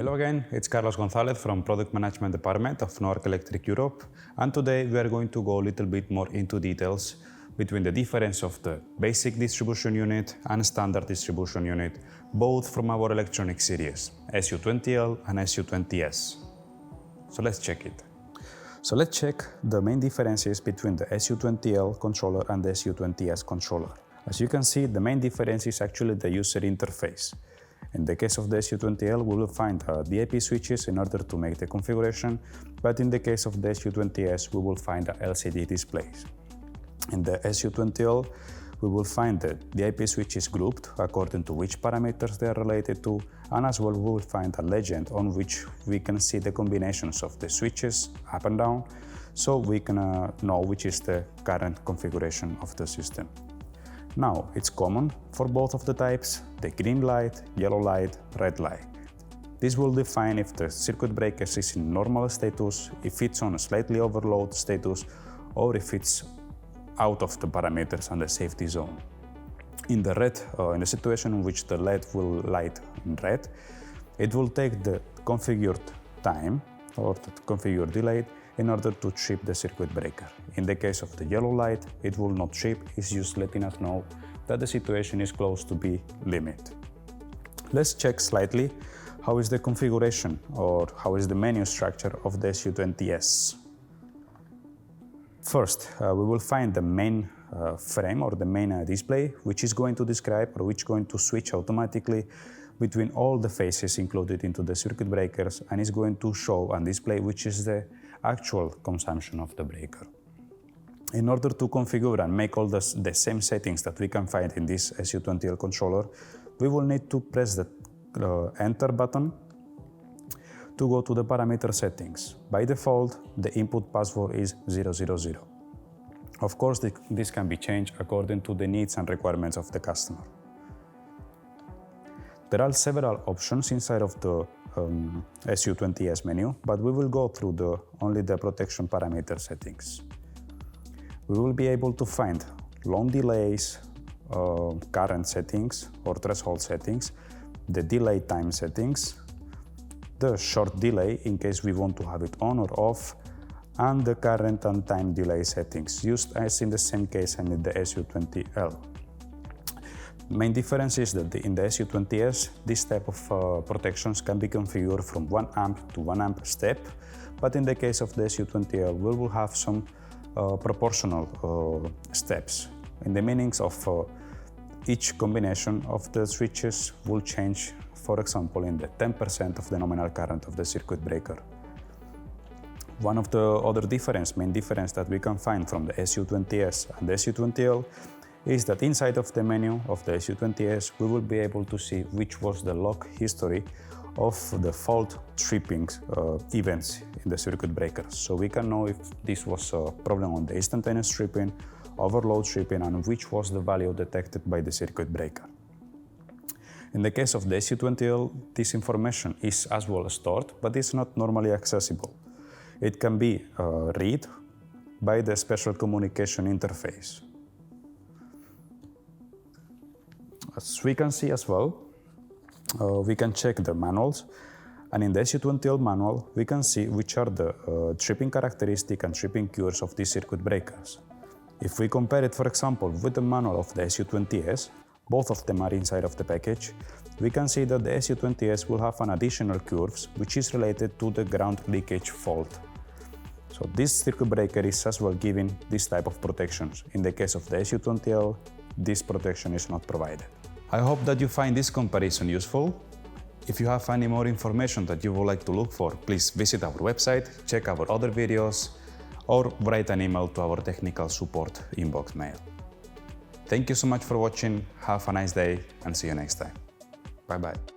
Hello again, it's Carlos Gonzalez from Product Management Department of Norc Electric Europe, and today we are going to go a little bit more into details between the difference of the basic distribution unit and standard distribution unit, both from our electronic series, SU20L and SU20S. So let's check it. So let's check the main differences between the SU20L controller and the SU20S controller. As you can see, the main difference is actually the user interface. In the case of the SU20L, we will find DIP switches in order to make the configuration, but in the case of the SU20S, we will find LCD displays. In the SU20L, we will find the DIP switches grouped according to which parameters they are related to, and as well we will find a legend on which we can see the combinations of the switches up and down, so we can know which is the current configuration of the system. Now, it's common for both of the types, the green light, yellow light, red light. This will define if the circuit breaker is in normal status, if it's on a slightly overload status, or if it's out of the parameters and the safety zone. In the red, in the situation in which the LED will light in red, it will take the configured time or the configured delay in order to trip the circuit breaker. In the case of the yellow light, it will not trip, it's just letting us know that the situation is close to be limit. Let's check slightly how is the configuration or how is the menu structure of the SU20S. First, we will find the main frame or the main display, which is going to describe or which is going to switch automatically between all the phases included into the circuit breakers, and is going to show and display which is the actual consumption of the breaker. In order to configure and make all the same settings that we can find in this SU20L controller, we will need to press the Enter button to go to the parameter settings. By default, the input password is 000. Of course, this can be changed according to the needs and requirements of the customer. There are several options inside of the SU20S menu, but we will go through only the protection parameter settings. We will be able to find long delays, current settings or threshold settings, the delay time settings, the short delay in case we want to have it on or off, and the current and time delay settings, used as in the same case and in the SU20L. Main difference is that in the SU20S, this type of protections can be configured from 1 amp to 1 amp step, but in the case of the SU20L, we will have some proportional steps, in the meanings of each combination of the switches will change, for example, in the 10% of the nominal current of the circuit breaker. One of the other main difference that we can find from the SU20S and the SU20L is that inside of the menu of the SU20S, we will be able to see which was the log history of the fault tripping events in the circuit breakers. So we can know if this was a problem on the instantaneous tripping, overload tripping, and which was the value detected by the circuit breaker. In the case of the SU20L, this information is as well stored, but it's not normally accessible. It can be read by the special communication interface. As we can see as well, we can check the manuals, and in the SU20L manual, we can see which are the tripping characteristics and tripping cures of these circuit breakers. If we compare it, for example, with the manual of the SU20S, both of them are inside of the package, we can see that the SU20S will have an additional curves, which is related to the ground leakage fault. So this circuit breaker is as well giving this type of protections. In the case of the SU20L, this protection is not provided. I hope that you find this comparison useful. If you have any more information that you would like to look for, please visit our website, check our other videos, or write an email to our technical support inbox mail. Thank you so much for watching, have a nice day, and see you next time. Bye bye.